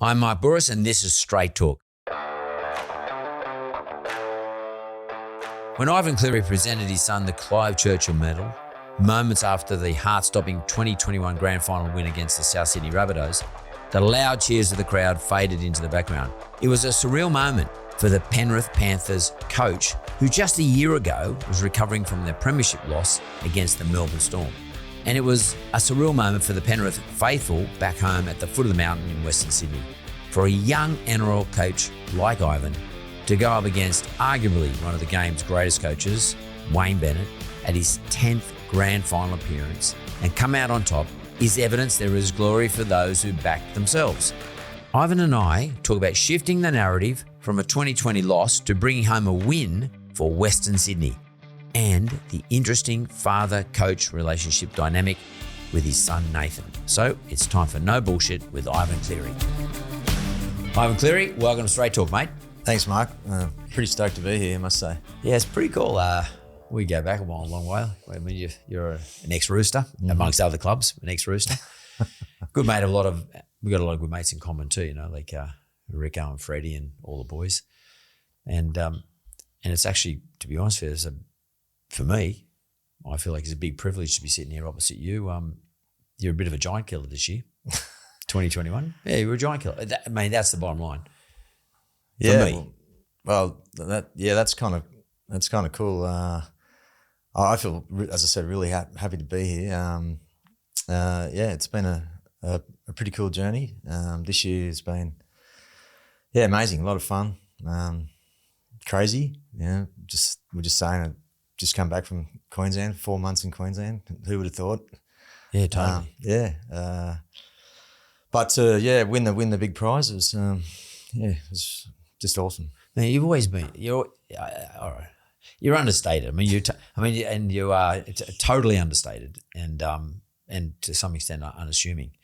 I'm Mark Bouris and this is Straight Talk. When Ivan Cleary presented his son the Clive Churchill medal, moments after the heart-stopping 2021 grand final win against the South Sydney Rabbitohs, the loud cheers of the crowd faded into the background. It was a surreal moment for the Penrith Panthers coach, who just a year ago was recovering from their premiership loss against the Melbourne Storm. And it was a surreal moment for the Penrith faithful back home at the foot of the mountain in Western Sydney. For a young NRL coach like Ivan to go up against arguably one of the game's greatest coaches, Wayne Bennett, at his 10th grand final appearance and come out on top is evidence there is glory for those who back themselves. Ivan and I talk about shifting the narrative from a 2020 loss to bringing home a win for Western Sydney, and the interesting father-coach relationship dynamic with his son Nathan. So it's time for No Bullshit with Ivan Cleary. Ivan Cleary, welcome to Straight Talk, mate. Thanks, Mark. Pretty stoked to be here, I must say. Yeah, it's pretty cool. We go back a long way. I mean, you're an ex-Rooster, amongst other clubs, an ex-Rooster. Good mate, we got a lot of good mates in common too, you know, like Rico and Freddie and all the boys. And it's actually, to be honest with you, for me, I feel like it's a big privilege to be sitting here opposite you. You're a bit of a giant killer this year, 2021. Yeah, you're a giant killer. That's the bottom line. Yeah, for me. That's kind of cool. I feel, as I said, really happy to be here. It's been a pretty cool journey. This year has been, amazing. A lot of fun, crazy. Yeah, we're just saying it. Just come back from Queensland, 4 months in Queensland. Who would have thought? Yeah, totally. Win the big prize was, it was just awesome. Man, you've always been. All right. You're understated. I mean, and you are totally understated, and to some extent unassuming.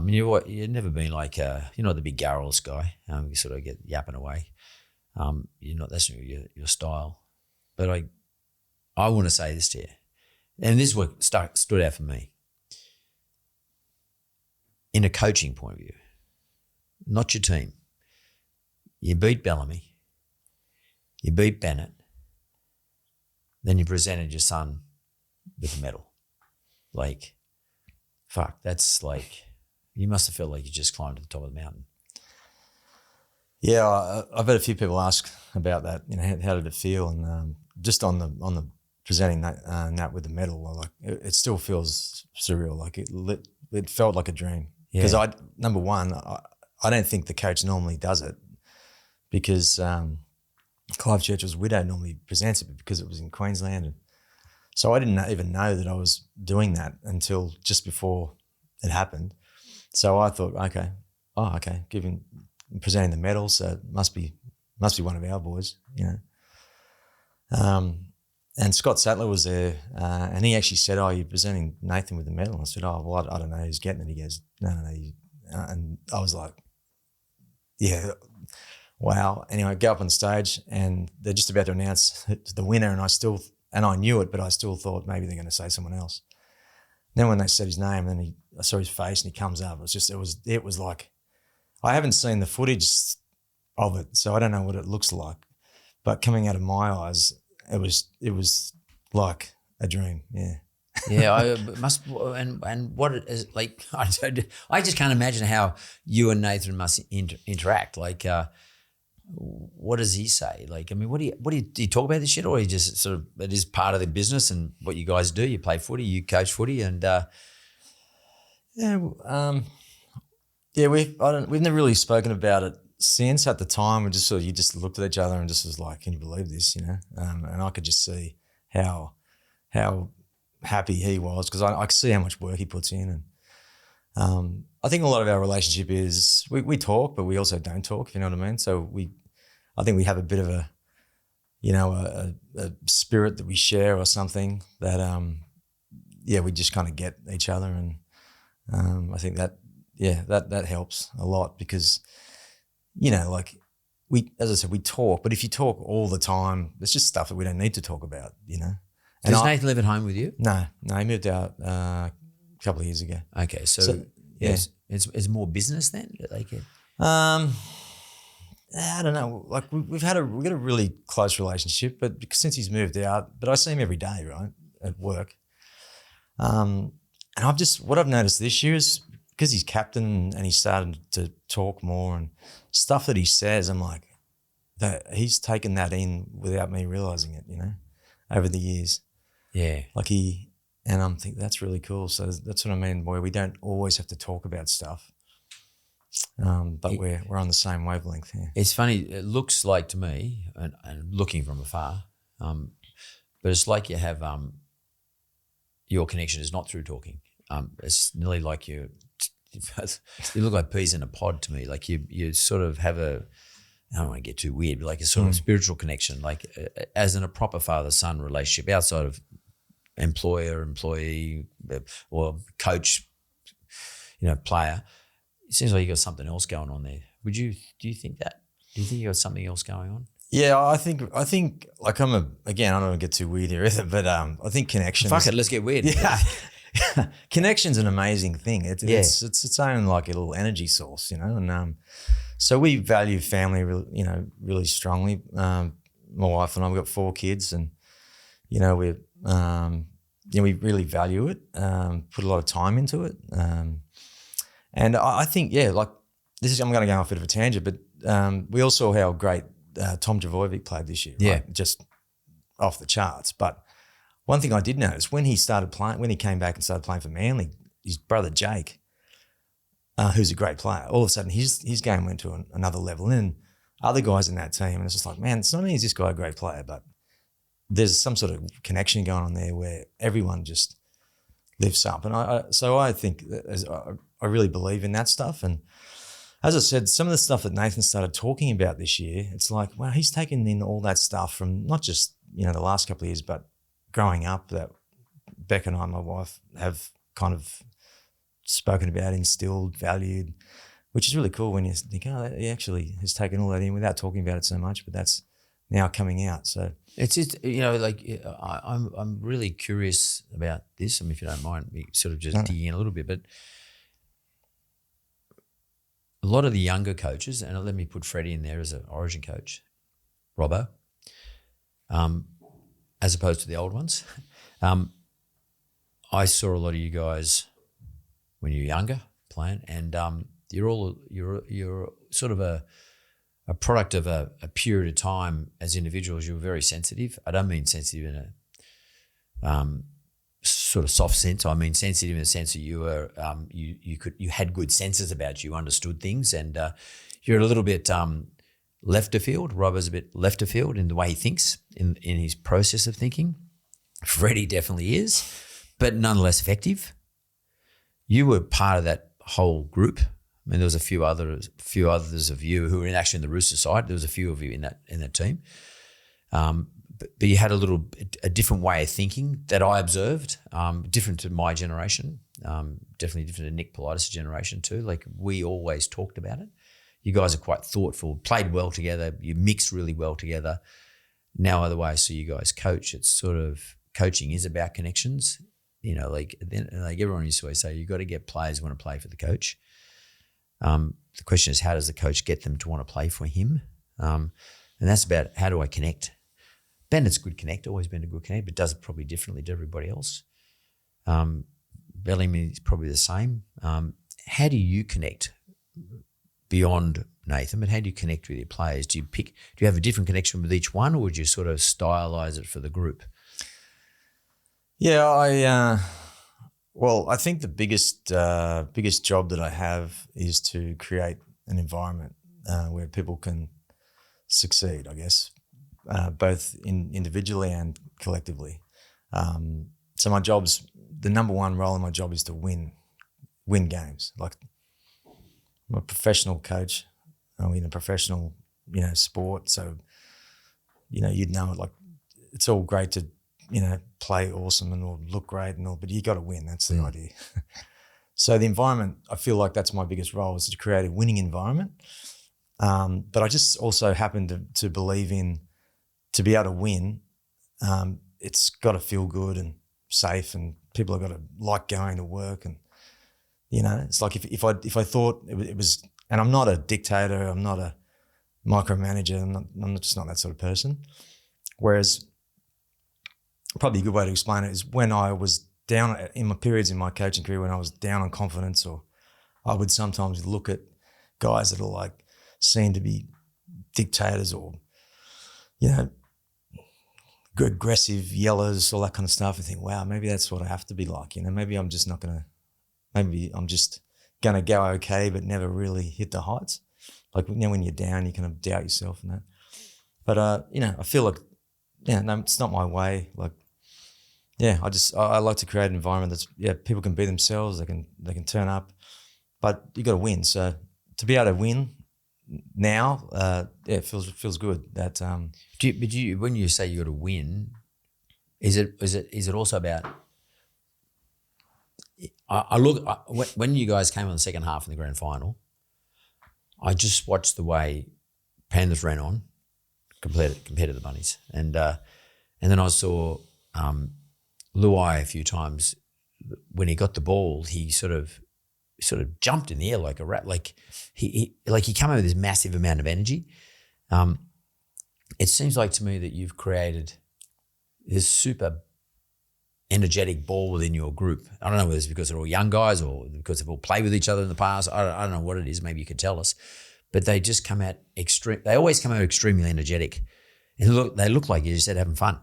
You've never been like you're not the big garrulous guy. You sort of get yapping away. That's not your style. But I want to say this to you, and this is what stood out for me. In a coaching point of view, not your team. You beat Bellamy, you beat Bennett, then you presented your son with a medal. Like, fuck, that's like, you must have felt like you just climbed to the top of the mountain. Yeah, I've had a few people ask about that. You know, how did it feel? And just on the presenting that with the medal, like it still feels surreal. Like it felt like a dream. Because number one, I don't think the coach normally does it, because Clive Churchill's widow normally presents it because it was in Queensland. And so I didn't even know that I was doing that until just before it happened. So I thought, presenting the medal, so it must be one of our boys, you know. And Scott Sattler was there, and he actually said, "Oh, you're presenting Nathan with the medal." I said, "Oh, well, I don't know who's getting it." He goes, "No." And I was like, "Yeah, wow." Anyway, I go up on stage, and they're just about to announce the winner, and I knew it, but I still thought maybe they're going to say someone else. Then when they said his name, and I saw his face, and he comes up. It was like, I haven't seen the footage of it, so I don't know what it looks like. But coming out of my eyes, it was like a dream. Yeah. Yeah, I must, and what it is like. I just can't imagine how you and Nathan must interact. Like, what does he say? Like, I mean, do you talk about this shit, or you just sort of, it is part of the business and what you guys do? You play footy, you coach footy, and we've never really spoken about it since. At the time, we just you just looked at each other and just was like, "Can you believe this?" You know, and I could just see how happy he was, because I could see how much work he puts in. And I think a lot of our relationship is we talk, but we also don't talk, if you know what I mean. So I think we have a bit of a spirit that we share or something that we just kind of get each other, and I think that helps a lot, because like as I said, we talk, but if you talk all the time, there's just stuff that we don't need to talk about, And does Nathan live at home with you? No, he moved out a couple of years ago. Okay, so it's more business then? I don't know. Like we've got a really close relationship, but since he's moved out, but I see him every day, right, at work. And what I've noticed this year is because he's captain and he's started to talk more and stuff that he says, I'm like, that he's taken that in without me realizing it, over the years. Yeah. And I'm thinking that's really cool. So that's what I mean, where we don't always have to talk about stuff. But we're on the same wavelength here. It's funny. It looks like to me, and looking from afar, but it's like you have your connection is not through talking. It's nearly like you look like peas in a pod to me. Like you sort of have I don't want to get too weird, but like a sort of spiritual connection, like as in a proper father-son relationship outside of employer-employee or coach, player. It seems like you got something else going on there. Do you think that? Do you think you got something else going on? Yeah, I think like I don't want to get too weird here either, but I think connection. Fuck it, let's get weird. Yeah. Connection's an amazing thing. It's its own like a little energy source, and so we value family, really strongly. My wife and I, we've got 4 kids, and we really value it. Put a lot of time into it, and I think like I'm going to go off a bit of a tangent, but we all saw how great Tom Trbojevic played this year. Right? Yeah, just off the charts. But one thing I did notice when he came back and started playing for Manly, his brother Jake, who's a great player, all of a sudden his game went to another level. And other guys in that team, and it's just like, man, it's not only is this guy a great player, but there's some sort of connection going on there where everyone just lifts up. And I think I really believe in that stuff. And as I said, some of the stuff that Nathan started talking about this year, it's like, wow, he's taken in all that stuff from not just the last couple of years, but growing up that Beck and I, my wife, have kind of spoken about, instilled, valued, which is really cool when you think, he actually has taken all that in without talking about it so much, but that's now coming out. So it's just, I'm really curious about this. I mean, if you don't mind me sort of just digging in a little bit, but a lot of the younger coaches, and let me put Freddie in there as an Origin coach, Robbo, as opposed to the old ones. I saw a lot of you guys when you were younger playing, and you're sort of a product of a period of time as individuals. You were very sensitive. I don't mean sensitive in a sort of soft sense. I mean sensitive in the sense that you were you had good senses about you, understood things, and you're a little bit left of field. Robbo's a bit left of field in the way he thinks, in his process of thinking. Freddie definitely is, but nonetheless effective. You were part of that whole group. I mean, there was a few others of you who were actually in the Rooster side. There was a few of you in that team. But you had a different way of thinking that I observed, different to my generation, definitely different to Nick Politis' generation too. Like, we always talked about it. You guys are quite thoughtful, played well together, you mixed really well together. Now other ways, so you guys coach, it's sort of, coaching is about connections. Like everyone used to always say, you've got to get players who want to play for the coach. The question is, how does the coach get them to want to play for him? And that's about, how do I connect? Bennett's a good connect, always been a good connect, but does it probably differently to everybody else. Bellamy is probably the same. How do you connect beyond Nathan, but how do you connect with your players? Do you have a different connection with each one, or would you sort of stylize it for the group? Yeah, I think the biggest job that I have is to create an environment where people can succeed, I guess, both individually and collectively. So my the number one role in my job is to win games. Like, I'm a professional coach. I'm in a professional, sport. So, you'd know it. Like, it's all great to, play awesome and all look great and all, but you got to win. That's the idea. So the environment, I feel like that's my biggest role, is to create a winning environment. But I just also happen to believe in, to be able to win, it's got to feel good and safe, and people have got to like going to work. And, it's like if I thought it was and I'm not a dictator. I'm not a micromanager. I'm just not that sort of person. Whereas probably a good way to explain it is when I was down in my periods in my coaching career, when I was down on confidence, or I would sometimes look at guys that are like seen to be dictators or, you know, good aggressive yellers, all that kind of stuff, and think, wow, maybe that's what I have to be like. You know, maybe I'm just gonna go okay, but never really hit the heights. Like, you know, when you're down, you kind of doubt yourself and that. But you know, I feel like, yeah, no, it's not my way. Like, yeah, I like to create an environment that's, yeah, people can be themselves. They can turn up, but you got to win. So to be able to win now, yeah, it feels good. That when you say you got to win, is it also about? When you guys came on the second half in the grand final, I just watched the way Panthers ran on compared to the Bunnies, and then I saw Luai a few times. When he got the ball, he sort of jumped in the air like a rat. Like he came over with this massive amount of energy. It seems like to me that you've created this super energetic ball within your group. I don't know whether it's because they're all young guys or because they've all played with each other in the past. I don't know what it is. Maybe you could tell us. But they just come out they always come out extremely energetic. And they look like you just said having fun.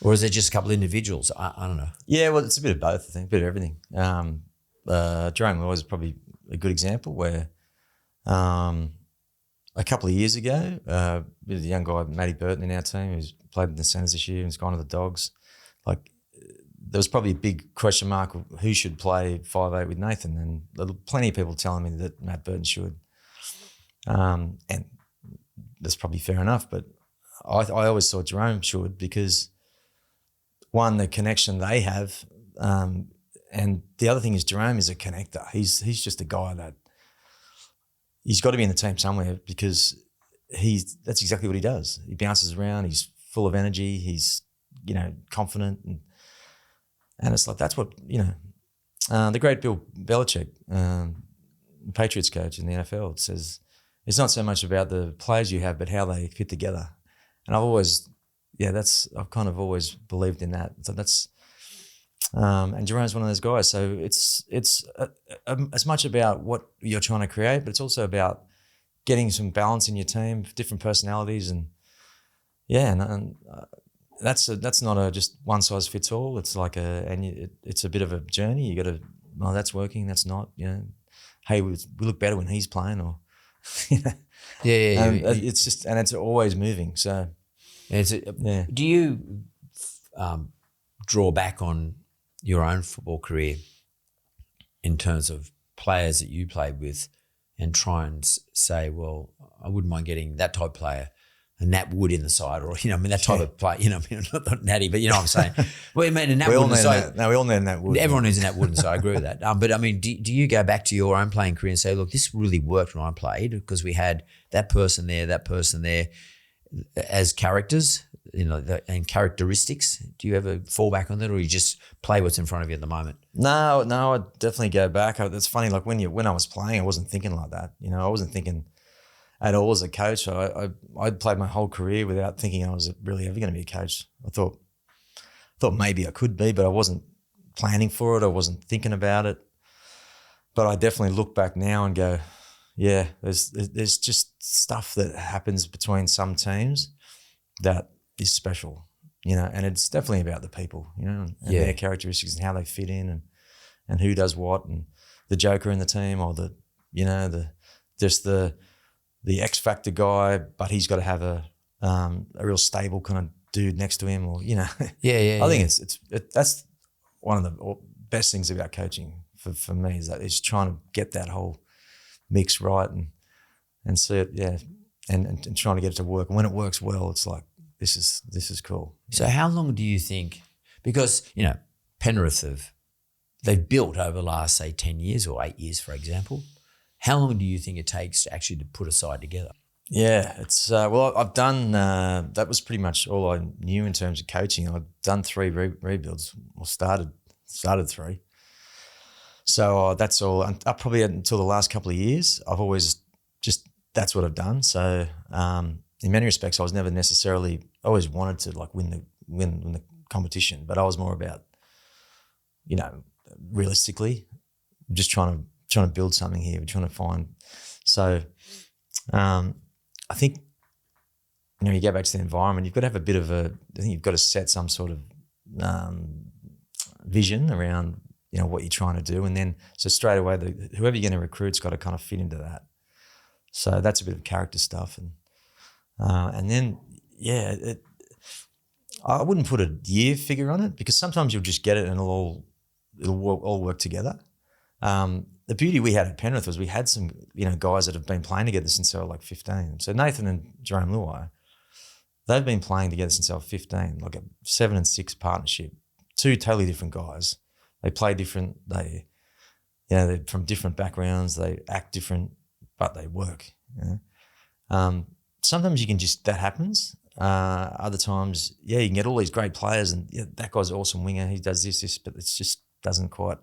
Or is it just a couple of individuals? I don't know. Yeah, well, it's a bit of both, I think, a bit of everything. Jerome Lewis is probably a good example where a couple of years ago, there's a young guy, Matty Burton, in our team who's played in the centres this year and has gone to the Dogs. Like, there was probably a big question mark of who should play 5'8" with Nathan, and there were plenty of people telling me that Matt Burton should. And that's probably fair enough, but I always thought Jerome should because, one, the connection they have, and the other thing is Jerome is a connector. He's just a guy that he's got to be in the team somewhere because that's exactly what he does. He bounces around. He's full of energy. He's, you know, confident, and it's like that's what, you know, the great Bill Belichick, Patriots coach in the NFL, says it's not so much about the players you have, but how they fit together. And I've kind of always believed in that. So that's, and Jerome's one of those guys. So it's as much about what you're trying to create, but it's also about getting some balance in your team, different personalities, and that's not just one size fits all. It's like it's a bit of a journey. You got to, oh, that's working, that's not. You know, hey, we look better when he's playing, or you know. Yeah. It's just, and it's always moving. So, do you draw back on your own football career in terms of players that you played with, and try and say, well, I wouldn't mind getting that type of player, a Nat Wood in the side, or, you know, I mean, that type of player, you know, I mean, not Natty, but you know what I'm saying. Well, I mean, a Nat Wood in the side. No, we all need a Nat Wood. Everyone needs a Nat Wood in the side, I agree with that. But I mean, do you go back to your own playing career and say, look, this really worked when I played because we had that person there as characters, you know, and characteristics? Do you ever fall back on that, or you just play what's in front of you at the moment? No, I definitely go back. It's funny, like when I was playing, I wasn't thinking like that. You know, I wasn't thinking at all as a coach. I played my whole career without thinking I was really ever going to be a coach. I thought maybe I could be, but I wasn't planning for it. I wasn't thinking about it. But I definitely look back now and go, yeah, there's just stuff that happens between some teams that is special, you know, and it's definitely about the people, you know, and their characteristics and how they fit in, and who does what, and the joker in the team, or the, you know, the X factor guy, but he's got to have a real stable kind of dude next to him, or, you know. I think that's one of the best things about coaching for me, is that it's trying to get that whole mix right and see it, and trying to get it to work. And when it works well, it's like, this is cool. So how long do you think, because, you know, Penrith they've built over the last, say, 10 years or 8 years, for example. How long do you think it takes actually to put a side together? Yeah, it's well, I've done that was pretty much all I knew in terms of coaching. I've done 3 rebuilds, or started 3. So that's all. Probably until the last couple of years, I've always that's what I've done. So in many respects, I was never necessarily always wanted to like win the competition, but I was more about, realistically, just trying to build something here. We're trying to find. So I think you go back to the environment. You've got to have a bit of I think you've got to set some sort of vision around what you're trying to do, and then so straight away whoever you're going to recruit's got to kind of fit into that. So that's a bit of character stuff, and then I wouldn't put a year figure on it because sometimes you'll just get it and it'll all work together. The beauty we had at Penrith was we had some guys that have been playing together since they were like 15. So Nathan and Jerome Luai, they've been playing together since they were 15, like a 7 and 6 partnership. Two totally different guys. They play different. They're from different backgrounds. They act different, but they work. Sometimes you can that happens. Other times, you can get all these great players, and that guy's an awesome winger. He does this, but it just doesn't quite.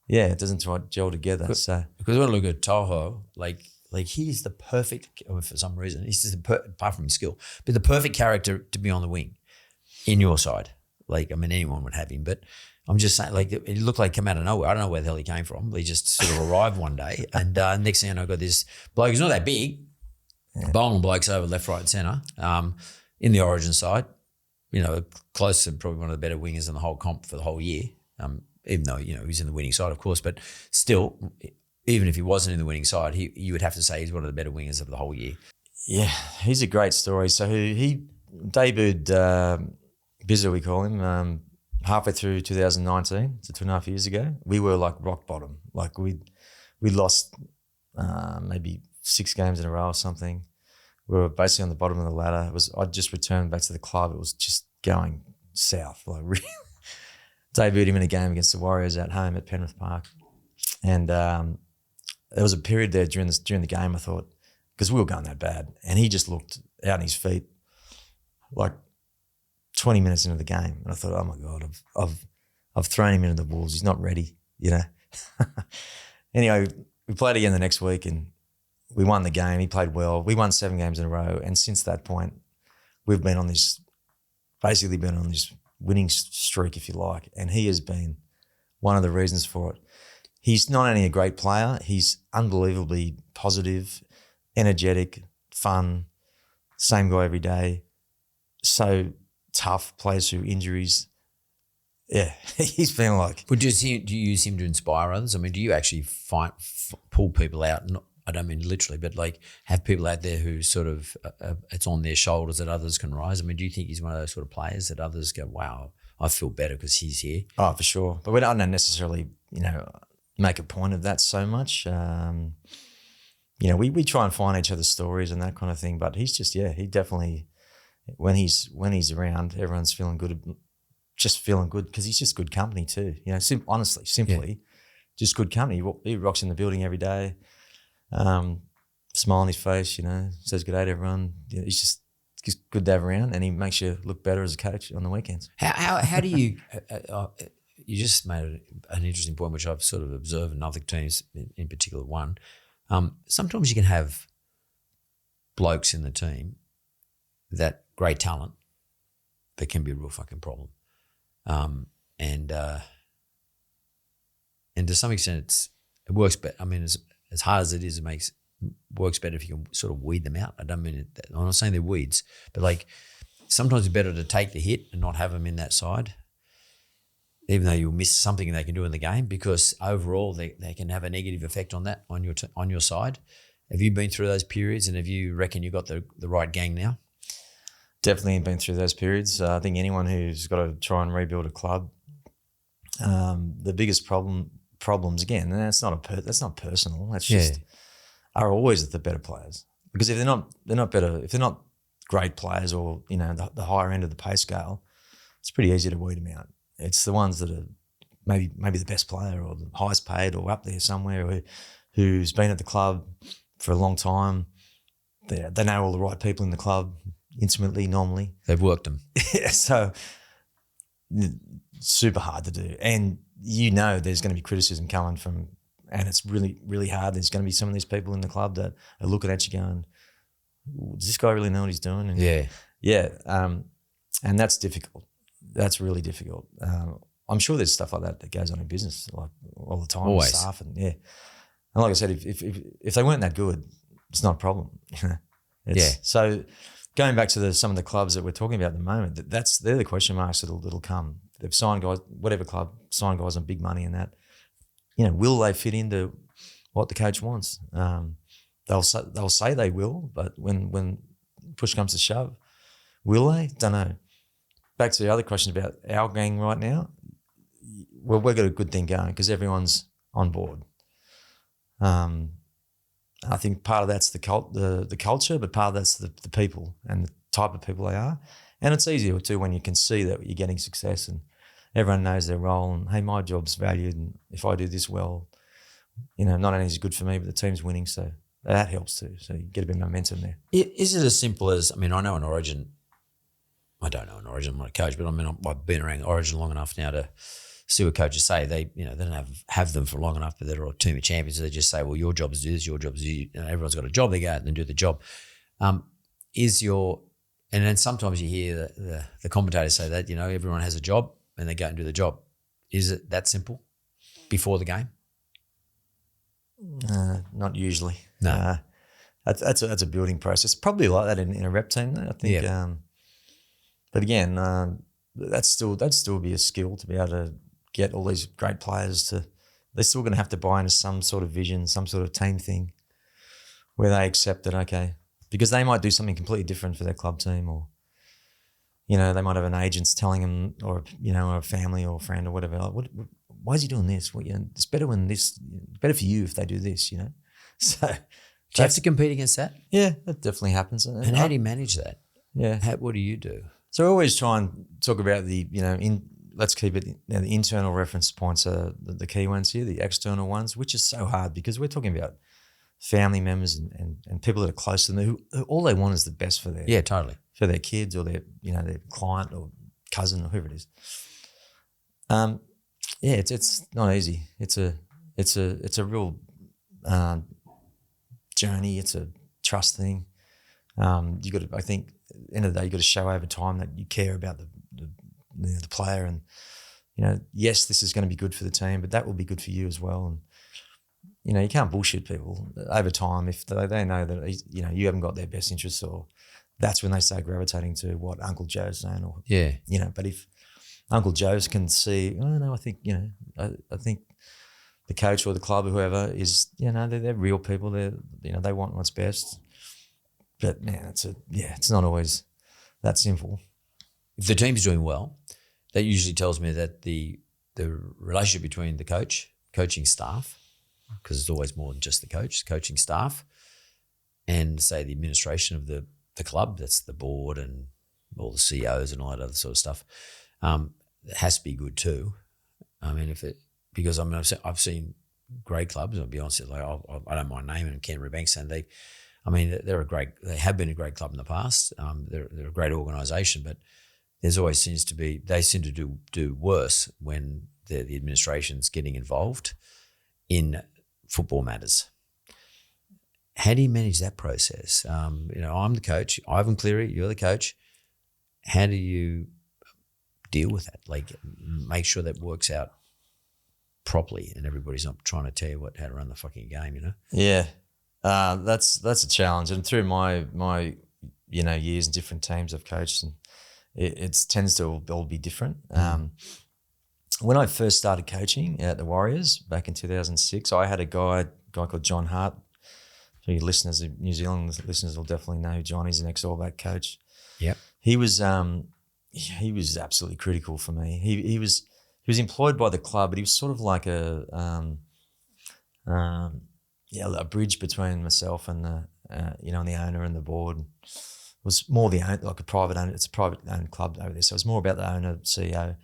It doesn't quite gel together. So because when I look at Toho, like he's the perfect, for some reason, he's just apart from his skill, but the perfect character to be on the wing in your side. Like, I mean, anyone would have him, but I'm just saying, like, it looked like he came out of nowhere. I don't know where the hell he came from. He just sort of arrived one day, and next thing I know, I got this bloke who's not that big, bowling blokes over left, right, and centre in the Origin side. Close to probably one of the better wingers in the whole comp for the whole year. Even though he's in the winning side, of course, but still, even if he wasn't in the winning side, you would have to say he's one of the better wingers of the whole year. Yeah, he's a great story. So he debuted. Bizzer, we call him, halfway through 2019, so 2.5 years ago. We were like rock bottom. Like we lost maybe 6 games in a row or something. We were basically on the bottom of the ladder. I'd just returned back to the club. It was just going south. Like really. Debuted him in a game against the Warriors at home at Penrith Park. And there was a period there during the game, I thought, because we were going that bad, and he just looked out on his feet like 20 minutes into the game, and I thought, oh my God, I've thrown him into the wolves. He's not ready, Anyway, we played again the next week, and we won the game. He played well. We won 7 games in a row, and since that point, we've been on this winning streak, if you like, and he has been one of the reasons for it. He's not only a great player, he's unbelievably positive, energetic, fun, same guy every day. So tough, plays through injuries. Yeah, he's been like. But do you use him to inspire others? I mean, do you actually pull people out? I don't mean literally, but like have people out there who sort of it's on their shoulders that others can rise. I mean, do you think he's one of those sort of players that others go, wow, I feel better because he's here? Oh, for sure. But we don't necessarily, make a point of that so much. We try and find each other's stories and that kind of thing. But he's just, he definitely. When he's around, everyone's feeling good, just feeling good because he's just good company too. Simply, just good company. He rocks in the building every day, smile on his face, says good day to everyone. He's just good to have around, and he makes you look better as a coach on the weekends. How do you? You just made an interesting point, which I've sort of observed in other teams, in particular one. Sometimes you can have blokes in the team that great talent, that can be a real fucking problem. And to some extent it works better. I mean, as hard as it is, works better if you can sort of weed them out. I don't mean it, I'm not saying they're weeds, but like sometimes it's better to take the hit and not have them in that side, even though you'll miss something they can do in the game, because overall they can have a negative effect on that, on your side. Have you been through those periods, and have you reckon you got the right gang now? Definitely been through those periods. I think anyone who's got to try and rebuild a club, the biggest problems again, and that's not personal. That's just are always the better players, because if they're not better, if they're not great players, or the higher end of the pay scale, it's pretty easy to weed them out. It's the ones that are maybe the best player or the highest paid or up there somewhere, who's been at the club for a long time. They know all the right people in the club intimately, normally. They've worked them. Yeah, so super hard to do. And there's going to be criticism coming from, and it's really, really hard. There's going to be some of these people in the club that are looking at you going, does this guy really know what he's doing? And and that's difficult. That's really difficult. I'm sure there's stuff like that goes on in business like all the time. Always. With staff and like I said, if they weren't that good, it's not a problem. So going back to some of the clubs that we're talking about at the moment, they're the question marks that'll come. They've signed guys, whatever club, signed guys on big money and that. Will they fit into what the coach wants? They'll say they will, but when push comes to shove, will they? Don't know. Back to the other question about our gang right now. Well, we've got a good thing going because everyone's on board. I think part of that's the culture, but part of that's the people and the type of people they are. And it's easier too when you can see that you're getting success and everyone knows their role and, hey, my job's valued and if I do this well, not only is it good for me, but the team's winning. So that helps too. So you get a bit of momentum there. Is it as simple as, I know an Origin, I don't know an Origin, I'm not a coach, but I've been around Origin long enough now to see what coaches say. They don't have them for long enough, but they're all team of champions. So they just say, well, your job is this, your job is this. Everyone's got a job. They go out and do the job. And then sometimes you hear the commentators say that, everyone has a job and they go and do the job. Is it that simple before the game? Not usually. No. That's a building process. Probably like that in a rep team, though, I think. Yeah. But again, that'd still be a skill to be able to get all these great players they're still going to have to buy into some sort of vision, some sort of team thing where they accept that, okay, because they might do something completely different for their club team or, they might have an agent's telling them or, or a family or a friend or whatever, like, why is he doing this? Well, it's better better for you if they do this, So do you have to compete against that? Yeah, that definitely happens. And how do you manage that? Yeah. What do you do? So I always try and talk about let's keep it, the internal reference points are the key ones here, the external ones, which is so hard because we're talking about family members and people that are close to them who all they want is the best for for their kids or their client or cousin or whoever it is. It's not easy. It's a real journey. It's a trust thing. You got to, I think, at the end of the day, you got to show over time that you care about the player and, yes, this is going to be good for the team, but that will be good for you as well. And, you can't bullshit people over time if they know that, you haven't got their best interests or that's when they start gravitating to what Uncle Joe's saying or, but if Uncle Joe's can see, oh, no, I think, I think the coach or the club or whoever is, they're real people. They want what's best. But man, it's not always that simple. If the team's doing well, that usually tells me that the relationship between the coaching staff, because it's always more than just the coaching staff, and say the administration of the club, that's the board and all the CEOs and all that other sort of stuff, it has to be good too. Because I've seen great clubs, I'll be honest, like I don't mind naming them, Canterbury Bankstown, they have been a great club in the past. They're a great organisation, but there's always they seem to do worse when the administration's getting involved in football matters. How do you manage that process? I'm the coach, Ivan Cleary, you're the coach. How do you deal with that? Like, make sure that works out properly and everybody's not trying to tell you how to run the fucking game, Yeah. That's a challenge, and through my years in different teams I've coached, and it tends to all be different. When I first started coaching at the Warriors back in 2006, I had a guy called John Hart. So your listeners, New Zealand listeners, will definitely know who John is, an ex-All Black coach. Yep. He was absolutely critical for me. He was employed by the club, but he was sort of like a bridge between myself and the and the owner and the board. It was more like a private owner. It's a private owned club over there, so it was more about the owner, CEO,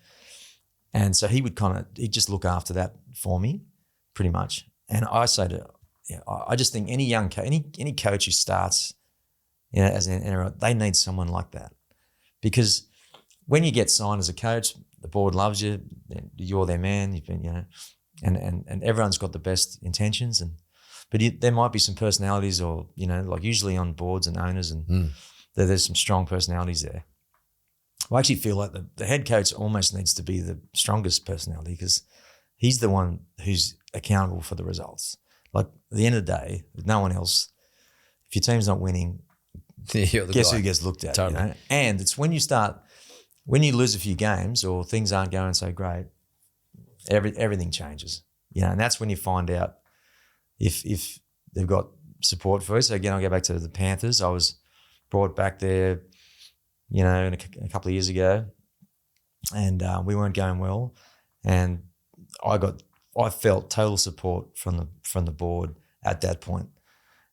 and so he'd just look after that for me, pretty much. And I say I just think any young any coach who starts, as an NRL, they need someone like that, because when you get signed as a coach, the board loves you. You're their man. You've been, you know, and everyone's got the best intentions. But there might be some personalities, or you know, like usually on boards and owners, and there's some strong personalities there. I actually feel like the head coach almost needs to be the strongest personality, because he's the one who's accountable for the results. Like at the end of the day, no one else. If your team's not winning, guess who gets looked at? Totally. You know? And it's when you lose a few games or things aren't going so great, everything changes. You know, and that's when you find out if they've got support for you. So again, I'll go back to the Panthers. I was brought back there, you know, a couple of years ago, and we weren't going well, and I felt total support from the board at that point.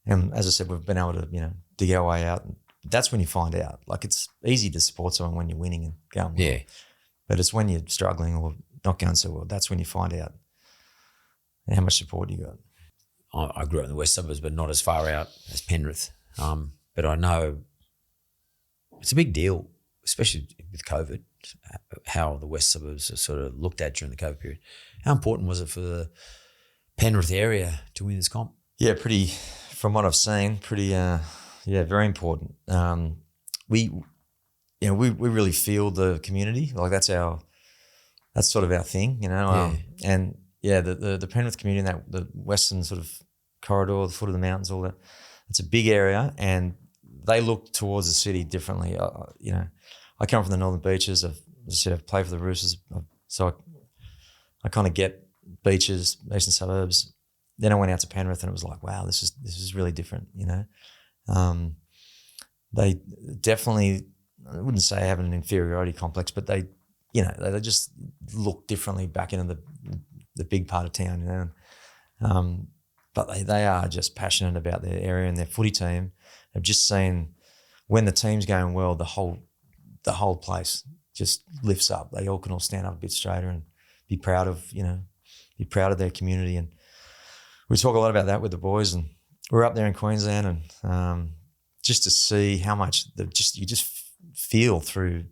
And as I said, we've been able to, you know, dig our way out. And that's when you find out. Like, it's easy to support someone when you're winning and going well. Yeah. But it's when you're struggling or not going so well, that's when you find out how much support you got. I grew up in the west suburbs, but not as far out as Penrith. But I know it's a big deal, especially with COVID, how the west suburbs are sort of looked at during the COVID period. How important was it for the Penrith area to win this comp? Yeah, from what I've seen, very important. We really feel the community. Like that's sort of our thing, you know. And the Penrith community, that the western sort of corridor, the foot of the mountains, all that. It's a big area, and they look towards the city differently. You know, I come from the Northern Beaches. As I said, I've played for the Roosters, so I kind of get beaches, eastern suburbs. Then I went out to Penrith, and it was like, wow, this is really different. You know, they definitely, I wouldn't say have an inferiority complex, but they just look differently back into the big part of town. You know, but they are just passionate about their area and their footy team. I've just seen when the team's going well, the whole place just lifts up. They all can stand up a bit straighter and be proud of their community. And we talk a lot about that with the boys, and we're up there in Queensland, and just to see how much you just feel through,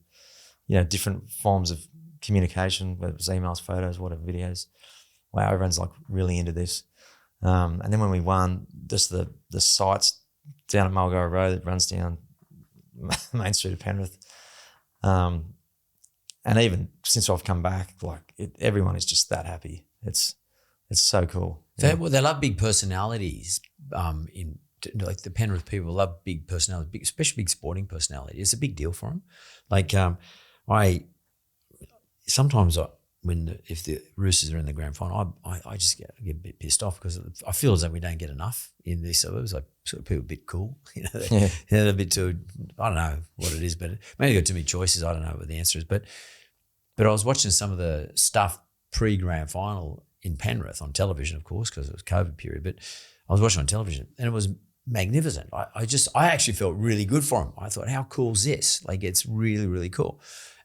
you know, different forms of communication, whether it was emails, photos, whatever, videos. Wow, everyone's like really into this. And then when we won, just the sites down at Mulgo Road that runs down Main Street of Penrith. And even since I've come back, like everyone is just that happy. It's so cool. They love big personalities. Like the Penrith people love big personalities, especially big sporting personality. It's a big deal for them. Like if the Roosters are in the grand final, I just get a bit pissed off because I feel as though we don't get enough in these suburbs. Like sort of people a bit cool, you know, they're a bit too, I don't know what it is, but maybe they've got too many choices. I don't know what the answer is, but I was watching some of the stuff pre-grand final in Penrith on television, of course, because it was COVID period, but I was watching on television and it was magnificent. I actually felt really good for him. I thought, how cool is this? Like, it's really, really cool.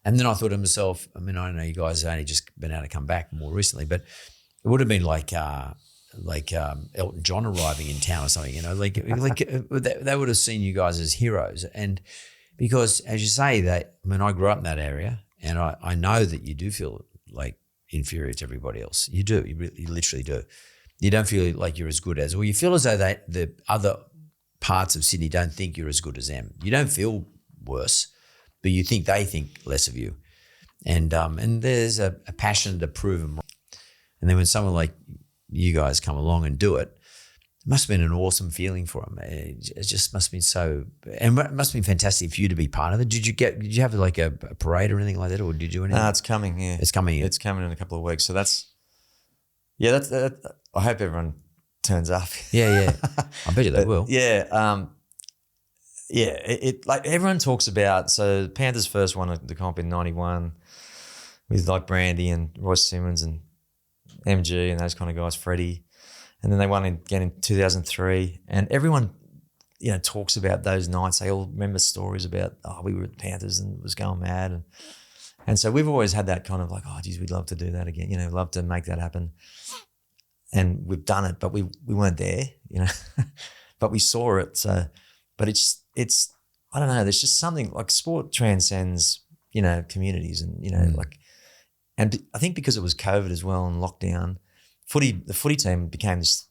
And then I thought to myself, I mean, I know you guys have only just been able to come back more recently, but it would have been like Elton John arriving in town or something, you know, like they would have seen you guys as heroes. And because, as you say, I grew up in that area, and I know that you do feel like inferior to everybody else. You do. You literally do. You don't feel like you're as good as, or you feel as though the other parts of Sydney don't think you're as good as them. You don't feel worse, but you think they think less of you. And there's a passion to prove them wrong. And then when someone like you guys come along and do it, it must have been an awesome feeling for them. It just must have been so, and it must have been fantastic for you to be part of it. Did you have like a parade or anything like that, or did you do anything? No, it's coming. Yeah, it's coming. It's coming in a couple of weeks. So that's I hope everyone turns up. Yeah. I bet you they will. Yeah. It like everyone talks about. So Panthers first won the comp in '91 with like Brandy and Royce Simmons and MG and those kind of guys, Freddie. And then they won again in 2003. And everyone, you know, talks about those nights. They all remember stories about, we were at the Panthers and it was going mad. And so we've always had that kind of like, geez, we'd love to do that again. You know, love to make that happen. And we've done it, but we weren't there, you know, but we saw it. So, but it's I don't know, there's just something like sport transcends communities and, and I think because it was COVID as well and lockdown, the footy team became this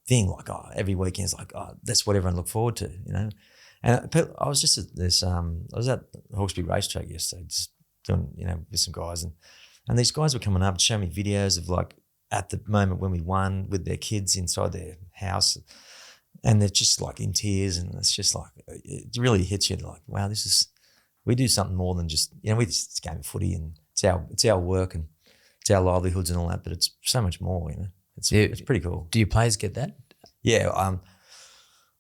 thing like, every weekend's like, that's what everyone looked forward to, And I was just at this, I was at Hawkesbury racetrack yesterday, just doing, with some guys and these guys were coming up and showing me videos of like at the moment when we won with their kids inside their house and they're just like in tears and it's just like, it really hits you like, wow, we do something more than just, we just game of footy and it's our work and it's our livelihoods and all that, but it's so much more, It's pretty cool. Do your players get that? Yeah,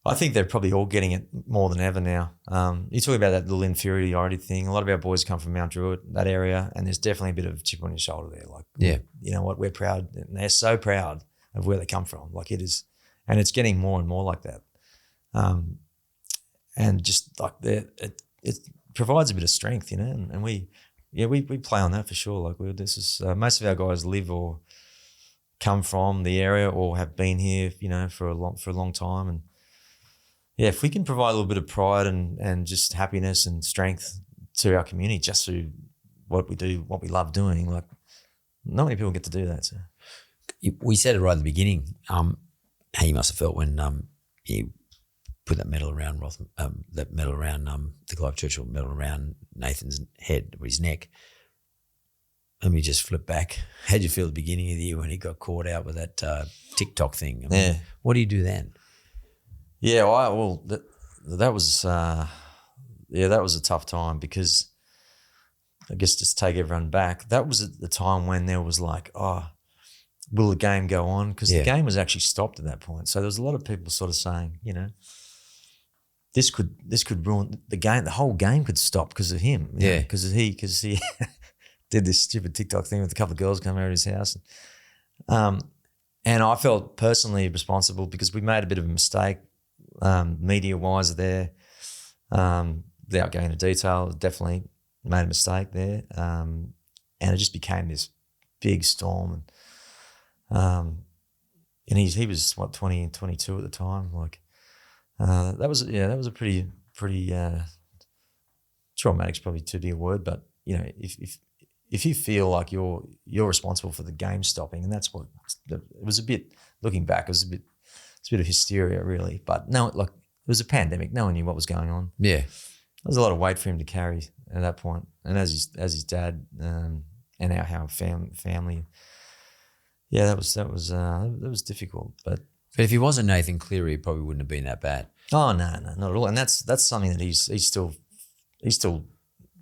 I think they're probably all getting it more than ever now. You talk about that little inferiority thing. A lot of our boys come from Mount Druitt, that area, and there's definitely a bit of a chip on your shoulder there. Like, you know what, we're proud, and they're so proud of where they come from. Like it is, and it's getting more and more like that. And just like it provides a bit of strength, and we play on that for sure. Like most of our guys live or come from the area or have been here, for a long time. And yeah, if we can provide a little bit of pride and just happiness and strength to our community just through what we do, what we love doing, like not many people get to do that. So we said it right at the beginning. How you must have felt when you put that medal around the Clive Churchill medal around Nathan's head or his neck. Let me just flip back. How'd you feel at the beginning of the year when he got caught out with that TikTok thing? What do you do then? Yeah, that was a tough time because I guess just take everyone back. That was at the time when there was like, will the game go on? Because the game was actually stopped at that point. So there was a lot of people sort of saying, this could ruin the game. The whole game could stop because of him. Because he did this stupid TikTok thing with a couple of girls coming over to his house. And I felt personally responsible because we made a bit of a mistake, media-wise there. Without going into detail, definitely made a mistake there. And it just became this big storm. And he was, 20, 22 at the time. Like that was a pretty traumatic's probably too big a word, but, if you feel like you're responsible for the game stopping, and that's what it was a bit. Looking back, it's a bit of hysteria, really. But no, like it was a pandemic. No one knew what was going on. Yeah, there was a lot of weight for him to carry at that point. And as his dad and our family, that was difficult. But if he wasn't Nathan Cleary, it probably wouldn't have been that bad. Oh no, not at all. And that's something that he still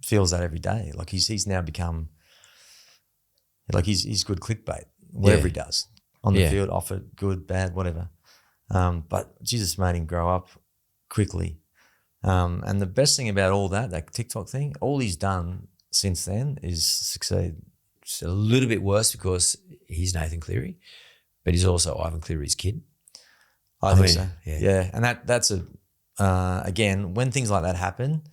feels that every day. Like he's now become. Like he's good clickbait, whatever he does on the field, off it, good, bad, whatever. But Jesus made him grow up quickly. And the best thing about all that TikTok thing, all he's done since then is succeed. It's a little bit worse because he's Nathan Cleary, but he's also Ivan Cleary's kid. I think so. Yeah. And that's again, when things like that happen,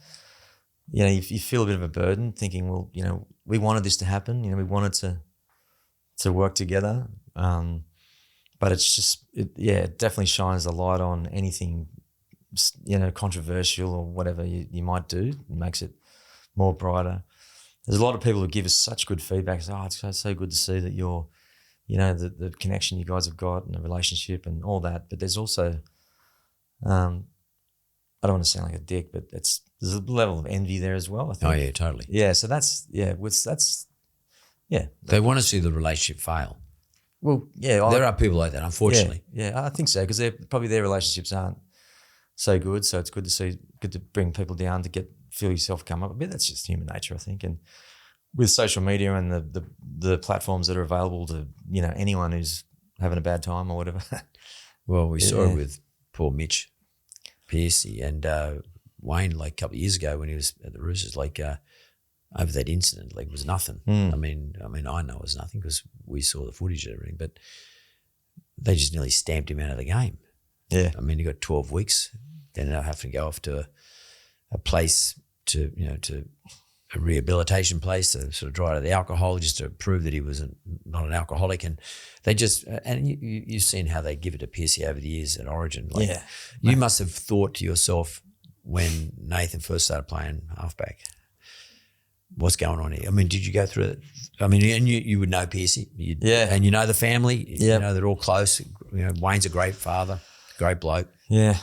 you feel a bit of a burden thinking, well, we wanted this to happen. We wanted to work together. But it's just, it definitely shines a light on anything, controversial or whatever you might do. It makes it more brighter. There's a lot of people who give us such good feedback. It's so good to see that you're, the connection you guys have got and the relationship and all that. But there's also, I don't want to sound like a dick, but there's a level of envy there as well, I think. Oh, yeah, totally. Yeah, so They want to see the relationship fail. Well, there are people like that, unfortunately. Yeah, I think so, because probably their relationships aren't so good, so it's good to bring people down to feel yourself come up a bit. That's just human nature, I think. And with social media and the platforms that are available to, anyone who's having a bad time or whatever. Well, we saw it with poor Mitch Pearcey and Wayne like a couple of years ago when he was at the Roosters, over that incident, it was nothing. I mean, I know it was nothing because we saw the footage and everything, but they just nearly stamped him out of the game. Yeah. I mean, he got 12 weeks, then they'll have to go off to a place to a rehabilitation place to sort of dry out of the alcohol just to prove that he was not an alcoholic. And they just, and you've seen how they give it to Pearcey over the years at Origin. You must have thought to yourself when Nathan first started playing halfback, what's going on here? I mean, did you go through it? I mean, and you would know Piercy. And you know the family. You know, they're all close. You know, Wayne's a great father, great bloke. Yeah,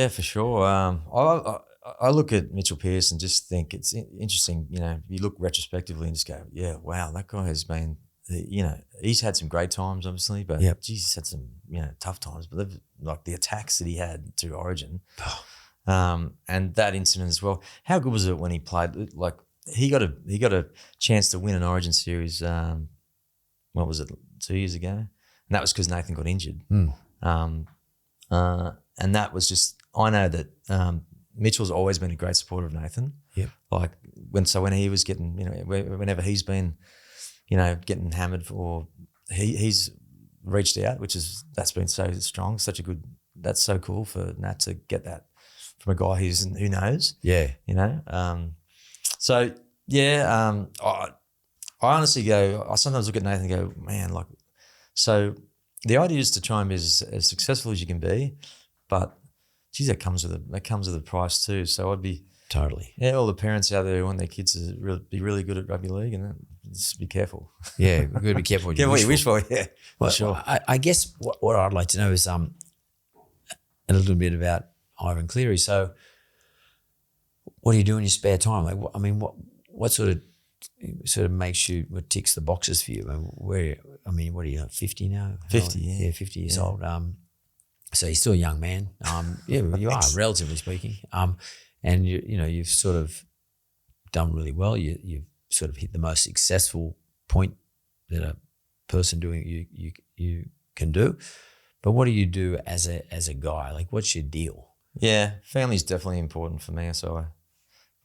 for sure. I look at Mitchell Pearce and just think it's interesting. You know, you look retrospectively and just go, yeah, wow, that guy has been, you know, he's had some great times, obviously, but geez, he's had some, you know, tough times. But like the attacks that he had to Origin, and that incident as well. How good was it when he played? Like he got a chance to win an Origin series. What was it, 2 years ago? And that was because Nathan got injured. And that was just, I know that Mitchell's always been a great supporter of Nathan. Like when he was getting, you know, whenever he's been, you know, getting hammered for, he's reached out, that's been so strong, that's so cool for Nat to get that from a guy who knows. You know. I honestly I sometimes look at Nathan and go, man, like, so the idea is to try and be as successful as you can be, but geez, that comes with a price too. So I'd be totally all the parents out there who want their kids to be really good at rugby league, and just be careful. We've got to be careful what you wish for. Yeah, well, sure. I guess what I'd like to know is a little bit about Ivan Cleary. So, what do you do in your spare time? Like, I mean, what sort of makes you, what ticks the boxes for you? What are you, 50 now? 50, 50 years old. So you're still a young man. You are, relatively speaking. And you've sort of done really well. You've sort of hit the most successful point that a person doing you can do. But what do you do as a guy? Like, what's your deal? Yeah, family's definitely important for me. So I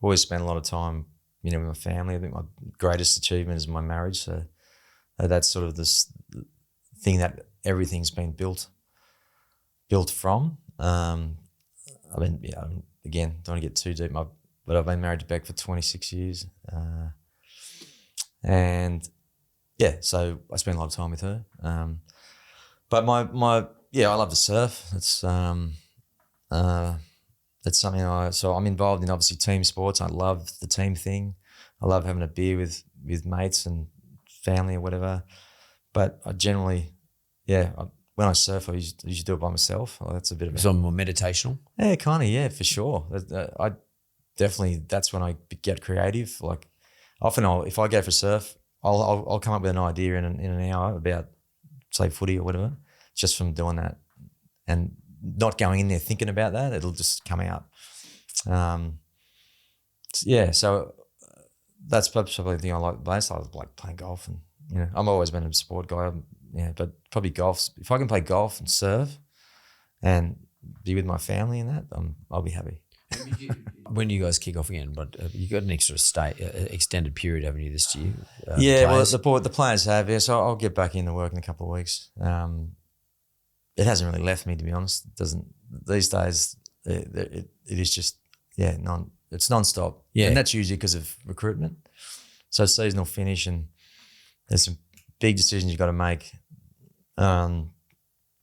always spend a lot of time, you know, with my family. I think my greatest achievement is my marriage. So that's sort of this thing that everything's been built from. I mean, again, don't want to get too deep, but I've been married to Beck for 26 years. And yeah, so I spend a lot of time with her. But I love to surf. That's something so I'm involved in, obviously, team sports. I love the team thing. I love having a beer with mates and family or whatever. But I generally, when I surf, I usually do it by myself. That's a bit of more meditational? Yeah, kind of, yeah, for sure. That's when I get creative. Like often if I go for surf, I'll come up with an idea in an hour about, say, footy or whatever, just from doing that and not going in there thinking about that. It'll just come out. So that's probably the thing I like most. I like playing golf, and you know, I've always been a sport guy. But probably golf. If I can play golf and surf and be with my family and that, I'll be happy. When do you guys kick off again? But you got an extra extended period, haven't you, this year? The players have. Yeah, so I'll get back into work in a couple of weeks. It hasn't really left me, to be honest. It doesn't these days. It is just it's non-stop. Yeah, and that's usually because of recruitment. So season will finish, and there's some big decisions you've got to make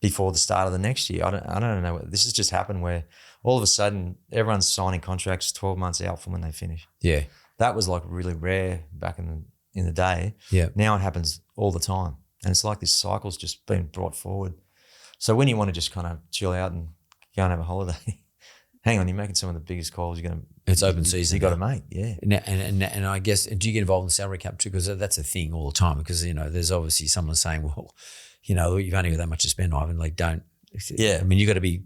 before the start of the next year. I don't know. This has just happened where all of a sudden everyone's signing contracts 12 months out from when they finish. Yeah, that was like really rare back in the day. Yeah, now it happens all the time, and it's like this cycle's just been brought forward. So when you want to just kind of chill out and go and have a holiday, hang on, you're making some of the biggest calls you're going to. It's open season. You got to make, yeah. And I guess, do you get involved in salary cap too? Because that's a thing all the time. Because you know, there's obviously someone saying, well, you know, you've only got that much to spend, Ivan. Like, don't. Yeah. I mean, you got to be.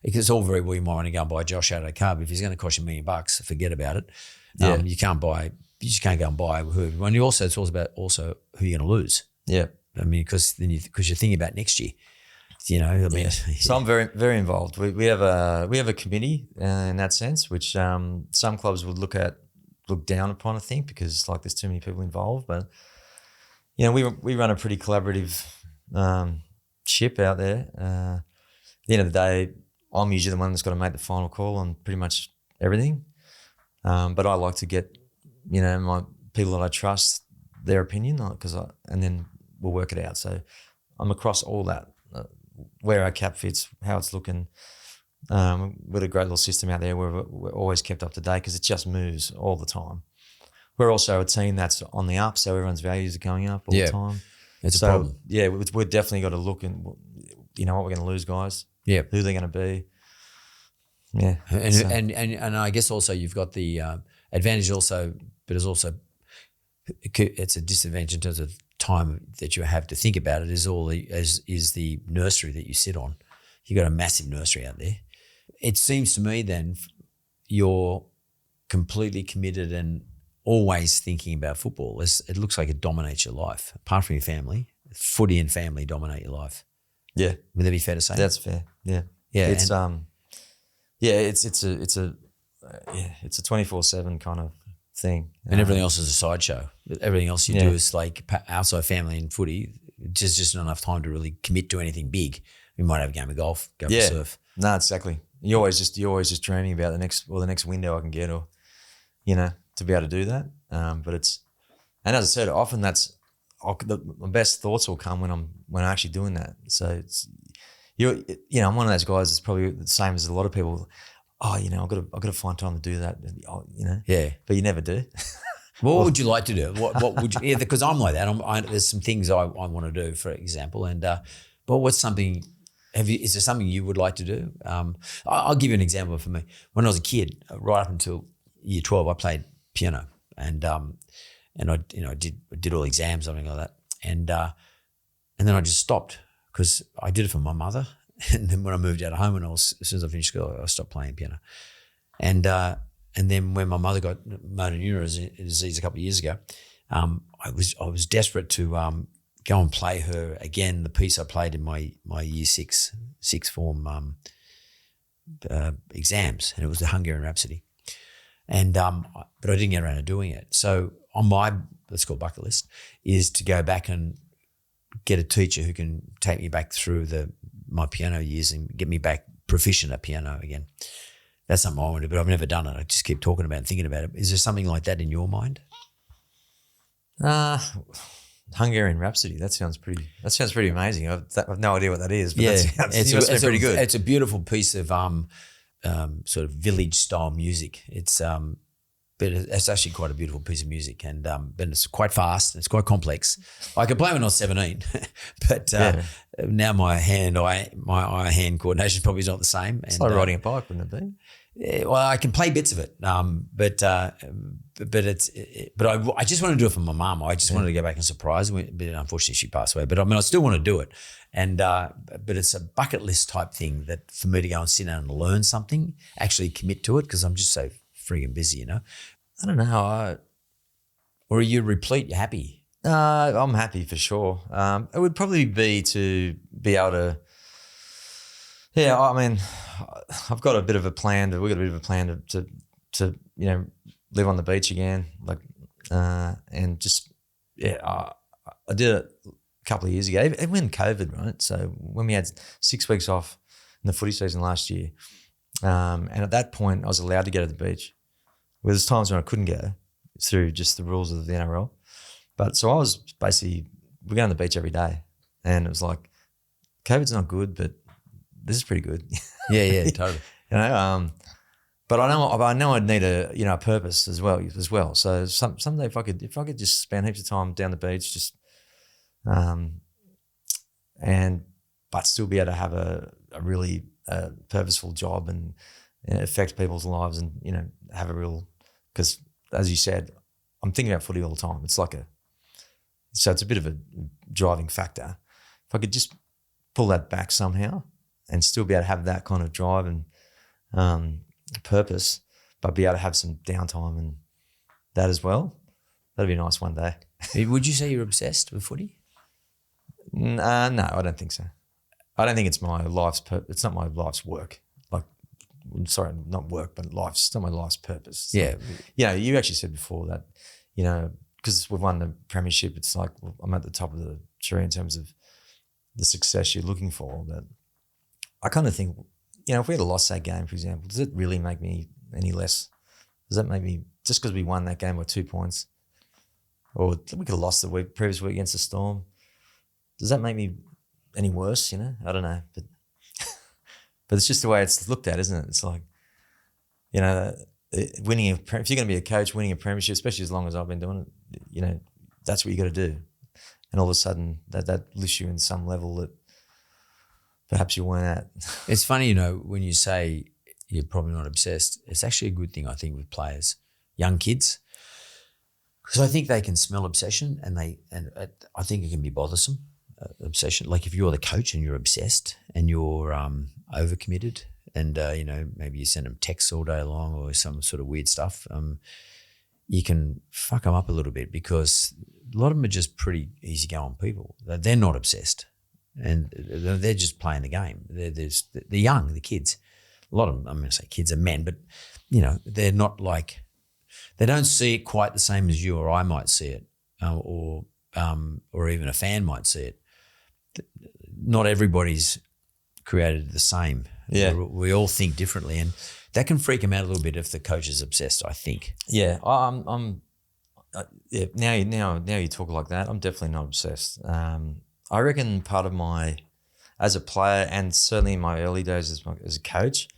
It's all very well. You might want to go and buy Josh out of a car, but if he's going to cost you $1 million, forget about it. Yeah. You can't buy. You just can't go and buy whoever. And you also, it's all about also who you're going to lose. Yeah. I mean, because you're thinking about next year. You know, I mean, yeah. So I'm very, very involved. We have a committee in that sense, which some clubs would look down upon, I think, because like there's too many people involved. But you know, we run a pretty collaborative ship out there. At the end of the day, I'm usually the one that's got to make the final call on pretty much everything. But I like to get, you know, my people that I trust, their opinion, and then we'll work it out. So I'm across all that. Where our cap fits, how it's looking. With a great little system out there where we're always kept up to date because it just moves all the time. we're also a team that's on the up, so everyone's values are going up all the time. It's a problem. Yeah, we've definitely got to look and, what we're going to lose guys. Yeah. Who they're going to be. Yeah. And I guess also you've got the advantage also, but it's a disadvantage in terms of time that you have to think about it is the nursery that you sit on. You've got a massive nursery out there. It seems to me then you're completely committed and always thinking about football. It looks like it dominates your life. Apart from your family, footy and family dominate your life. Yeah. Would that be fair to say? That's fair. Yeah. Yeah. It's it's a 24/7 kind of thing. And everything else is a sideshow. Everything else you do is like outside family and footy. Just not enough time to really commit to anything big. We might have a game of golf, go for surf. No, exactly. You're always just dreaming about the next window I can get, or to be able to do that. But and as I said, often my best thoughts will come when I'm actually doing that. So I'm one of those guys that's probably the same as a lot of people. Oh, I've got to find time to do that. Yeah, but you never do. What would you like to do? What would you? Yeah, because I'm like that. There's some things I want to do, for example. And but what's something? Is there something you would like to do? I'll give you an example for me. When I was a kid, right up until year 12, I played piano, and I did all exams, something like that, and then I just stopped because I did it for my mother, and then when I moved out of home, as soon as I finished school, I stopped playing piano, and then when my mother got motor neurone disease a couple of years ago, I was desperate to go and play her again the piece I played in my year six form exams, and it was the Hungarian Rhapsody. And but I didn't get around to doing it. So on my, let's call it bucket list, is to go back and get a teacher who can take me back through my piano years and get me back proficient at piano again. That's something I want to do, but I've never done it. I just keep talking about it and thinking about it. Is there something like that in your mind? Hungarian Rhapsody. That sounds pretty amazing. I've no idea what that is, but it's pretty good. It's a beautiful piece of sort of village style music. But it's actually quite a beautiful piece of music, and but it's quite fast and it's quite complex. I could play when I was 17, but now my eye-hand coordination probably is not the same. It's like riding a bike, wouldn't it be? Well, I can play bits of it, but I just want to do it for my mum. I just wanted to go back and surprise her, but unfortunately she passed away. But I mean, I still want to do it, and but it's a bucket list type thing that for me to go and sit down and learn something, actually commit to it, because I'm just so freaking busy, I don't know. Or are you replete? You're happy? I'm happy for sure. It would probably be to be able to. Yeah, I mean, I've got a bit of a plan. We've got a bit of a plan to live on the beach again, and just I did it a couple of years ago, even when COVID, right? So when we had 6 weeks off in the footy season last year, and at that point I was allowed to go to the beach. Well, there's times when I couldn't go through just the rules of the NRL, but so I was basically we're going to the beach every day, and it was like COVID's not good, but this is pretty good. Yeah, totally. But I know I'd need a purpose as well. So someday if I could just spend heaps of time down the beach, just but still be able to have a really purposeful job and affect people's lives, and have a real, because as you said, I'm thinking about footy all the time. It's so it's a bit of a driving factor. If I could just pull that back somehow and still be able to have that kind of drive and purpose, but be able to have some downtime and that as well, that'd be nice one day. Would you say you're obsessed with footy? No, I don't think so. I don't think it's my life's it's not my life's work. Sorry, not work, but it's not my life's purpose. Yeah. You actually said before that, because we've won the premiership, it's like I'm at the top of the tree in terms of the success you're looking for. But I kind of think, if we had lost that game, for example, does it really make me any less? Does that make me, just because we won that game by 2 points, or we could have lost the previous week against the Storm, does that make me any worse? I don't know, but it's just the way it's looked at, isn't it? It's like, if you're going to be a coach, winning a premiership, especially as long as I've been doing it, you know, that's what you got to do. And all of a sudden that lifts you in some level that perhaps you weren't at. It's funny, you know, when you say you're probably not obsessed, it's actually a good thing, I think, with players, young kids, because I think they can smell obsession, and I think it can be bothersome, obsession. Like if you're the coach and you're obsessed and you're overcommitted, and you know, maybe you send them texts all day long or some sort of weird stuff, you can fuck them up a little bit, because a lot of them are just pretty easygoing people. They're not obsessed, and they're just playing the game. They're young, the kids. A lot of them, I'm going to say kids are men, but you know, they're not like, they don't see it quite the same as you or I might see it, or even a fan might see it. Not everybody's created the same. Yeah, we all think differently, and that can freak them out a little bit if the coach is obsessed, I think. Yeah, yeah. Now you talk like that, I'm definitely not obsessed. I reckon part of as a player, and certainly in my early days as a coach,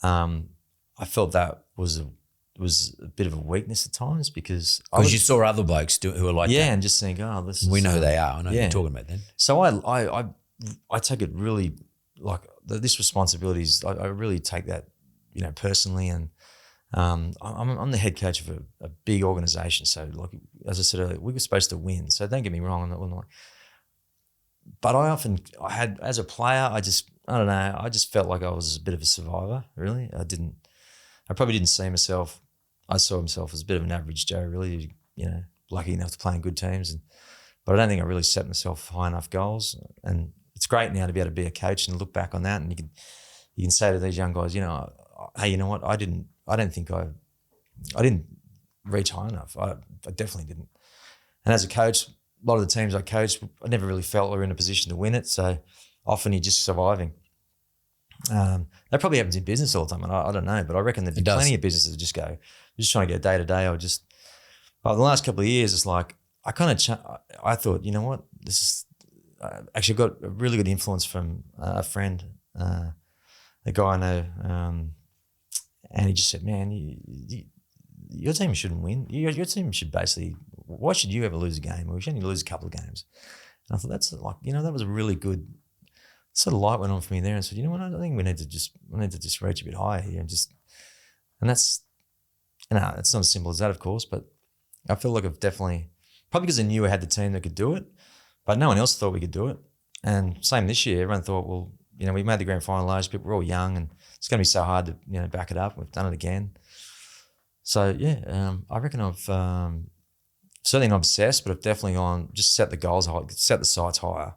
I felt that was a bit of a weakness at times, because you saw other blokes who are like that. And just think, oh, this is, we know who they are. I know what you're talking about then. So I take it really, like this responsibilities. I really take that, you know, personally, and I'm the head coach of a big organisation. So like, as I said earlier, we were supposed to win. So don't get me wrong, I'm not. But I had, as a player, I don't know, I just felt like I was a bit of a survivor, really. I probably didn't see myself. I saw myself as a bit of an average Joe, really, you know, lucky enough to play in good teams. But I don't think I really set myself high enough goals. And it's great now to be able to be a coach and look back on that, and you can say to these young guys, you know, hey, you know what, I didn't reach high enough. I definitely didn't. And as a coach, a lot of the teams I coached, I never really felt we were in a position to win it. So often you're just surviving. That probably happens in business all the time, and I don't know, but I reckon there'd be plenty of businesses that just go, we're just trying to get day to day, but the last couple of years, it's like, I thought, you know what, this is, actually got a really good influence from a friend, a guy I know, and he just said, man, your team shouldn't win. Your team should basically, why should you ever lose a game? Or you should only lose a couple of games. And I thought, that's like, you know, that was a really good, sort of light went on for me there, and said, you know what, I think we need to just reach a bit higher here, and that's, you know, it's not as simple as that, of course, but I feel like I've definitely, probably because I knew I had the team that could do it, but no one else thought we could do it. And same this year, everyone thought, well, you know, we made the grand final last year, we're all young, and it's going to be so hard to, you know, back it up. We've done it again. So yeah, I reckon I've certainly not obsessed, but I've definitely just set the goals high, set the sights higher.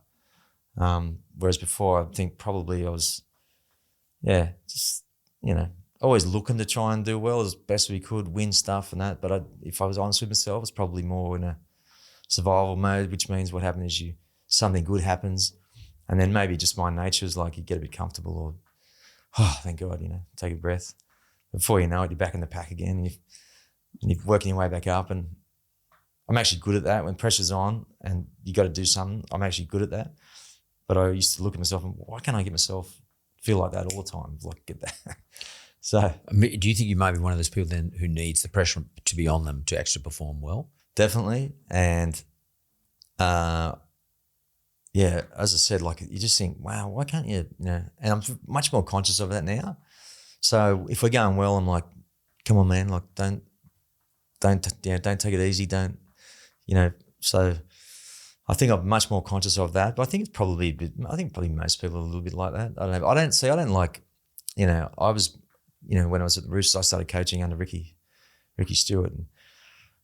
Whereas before, I think probably I was, just, you know, always looking to try and do well as best we could, win stuff and that. But if I was honest with myself, it's probably more in a survival mode, which means what happens is something good happens, and then maybe just my nature is like you get a bit comfortable, or, oh, thank God, you know, take a breath. Before you know it, you're back in the pack again, and you're working your way back up. And I'm actually good at that. When pressure's on and you got to do something, I'm actually good at that. But I used to look at myself and, why can't I get myself feel like that all the time? Like, get that. So, do you think you might be one of those people then who needs the pressure to be on them to actually perform well? Definitely. And yeah, as I said, like, you just think, wow, why can't you, you know? And I'm much more conscious of that now. So if we're going well, I'm like, come on, man, like, don't take it easy, don't, you know. So I think I'm much more conscious of that. But I think it's probably probably most people are a little bit like that. I don't know. I don't like, you know, I was, you know, when I was at the Roosters, I started coaching under Ricky Stewart. And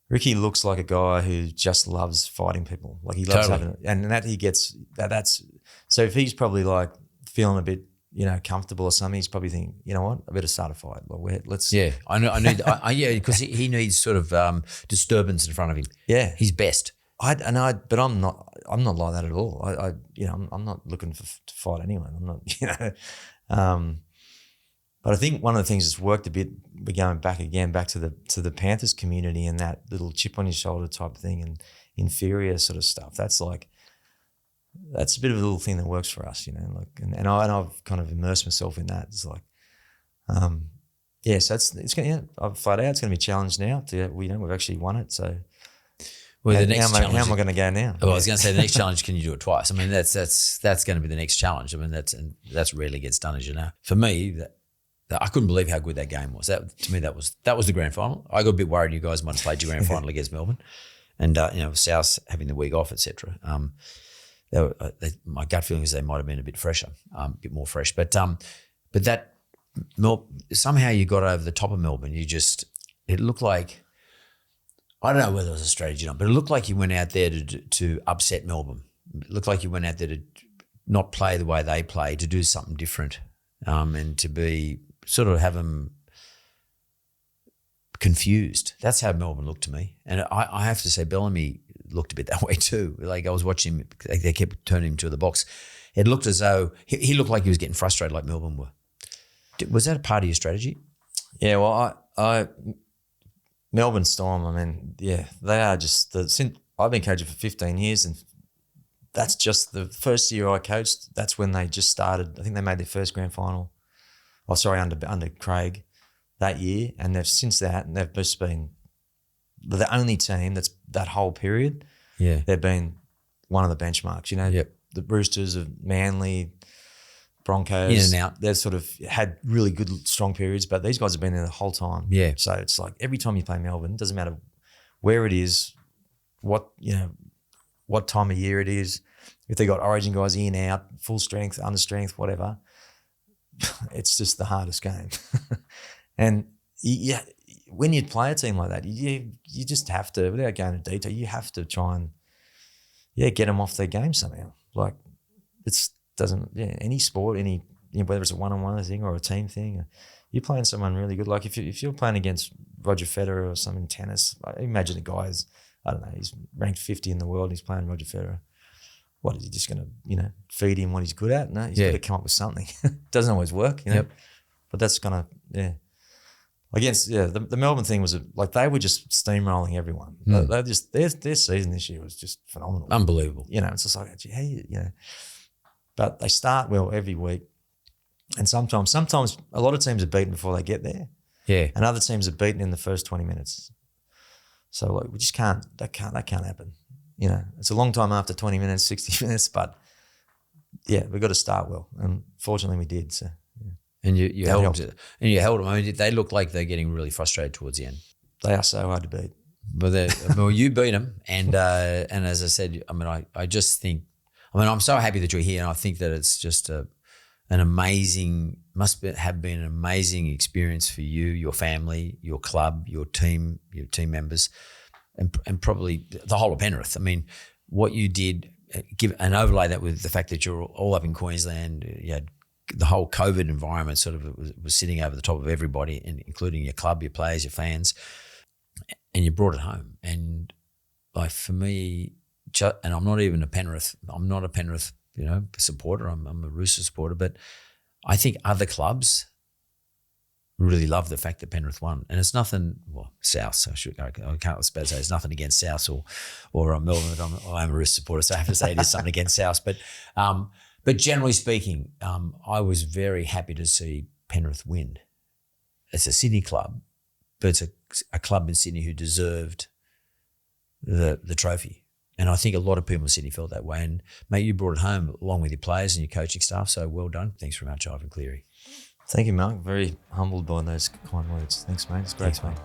Ricky looks like a guy who just loves fighting people. Like, he loves having it. And that he gets, that's, so if he's probably like feeling a bit, you know, comfortable or something, he's probably thinking, you know what, I better start a fight. Like, let's. Yeah, I know. Because he needs sort of disturbance in front of him. Yeah, he's best. But I'm not like that at all. I'm not looking to fight anyone. I'm not, you know. But I think one of the things that's worked a bit, we're going back to the Panthers community and that little chip on your shoulder type thing and inferior sort of stuff. That's a bit of a little thing that works for us, you know. Like, and I've kind of immersed myself in that. It's like, Yeah, so it's going. Yeah, I've flat out. It's going to be challenged now. We've actually won it. So, well, the next challenge. How am I going to go now? Well, I was going to say the next challenge. Can you do it twice? I mean, that's going to be the next challenge. I mean, that's rarely gets done, as you know. For me, I couldn't believe how good that game was. To me, that was the grand final. I got a bit worried you guys might have played your grand final against Melbourne, and South having the week off, etc. My gut feeling is they might have been a bit fresher, a bit more fresh. But that somehow you got over the top of Melbourne. It looked like, I don't know whether it was a strategy or not, but it looked like you went out there to upset Melbourne. It looked like you went out there to not play the way they play, to do something different, and to be sort of have them confused. That's how Melbourne looked to me. And I have to say Bellamy looked a bit that way too. Like I was watching him, they kept turning him to the box. It looked as though he looked like he was getting frustrated like Melbourne were. Was that a part of your strategy? Yeah, well, I Melbourne Storm, I mean, yeah, they are just since I've been coaching for 15 years, and that's just the first year I coached. That's when they just started. I think they made their first grand final. Oh, sorry, under Craig that year, and they've just been the only team that's that whole period. Yeah, they've been one of the benchmarks. Yep. The Roosters of Manly, Broncos, in and out. They've sort of had really good, strong periods, but these guys have been there the whole time. Yeah. So it's like every time you play Melbourne, it doesn't matter where it is, what time of year it is, if they got Origin guys in, out, full strength, under strength, whatever, it's just the hardest game. And when you play a team like that, you just have to, without going into detail, you have to try and get them off their game somehow. Like any sport, whether it's a one-on-one thing or a team thing, you're playing someone really good. Like if you're playing against Roger Federer or something in tennis, imagine a guy is, I don't know, he's ranked 50 in the world, he's playing Roger Federer. What, is he just going to, feed him what he's good at? No, he's got to come up with something. Doesn't always work, Yep. But that's kind of, Against, the Melbourne thing was like they were just steamrolling everyone. They just their season this year was just phenomenal. Unbelievable. It's just like, hey, But they start well every week. And sometimes a lot of teams are beaten before they get there. Yeah. And other teams are beaten in the first 20 minutes. So like we just can't happen. It's a long time after 20 minutes, 60 minutes, but we've got to start well. And fortunately we did. So And you held them. And you held them. I mean, they look like they're getting really frustrated towards the end. They are so hard to beat. But you beat them, and as I said, I mean, I just think, I'm so happy that you're here, and I think that it's just an amazing, have been an amazing experience for you, your family, your club, your team members, and probably the whole of Penrith. I mean, what you did, and overlay that with the fact that you're all up in Queensland, you had the whole COVID environment sort of was sitting over the top of everybody, including your club, your players, your fans, and you brought it home. And like for me, and I'm not even I'm not a Penrith, supporter. I'm a Rooster supporter, but I think other clubs really love the fact that Penrith won. And it's nothing, South, I can't say it's nothing against South or Melbourne. I'm a Rooster supporter, so I have to say it is something against South. But generally speaking, I was very happy to see Penrith win. It's a Sydney club, but it's a club in Sydney who deserved the trophy. And I think a lot of people in Sydney felt that way. And, mate, you brought it home along with your players and your coaching staff, so well done. Thanks very much, Ivan Cleary. Thank you, Mark. Very humbled by those kind words. Thanks, mate. It's great, mate.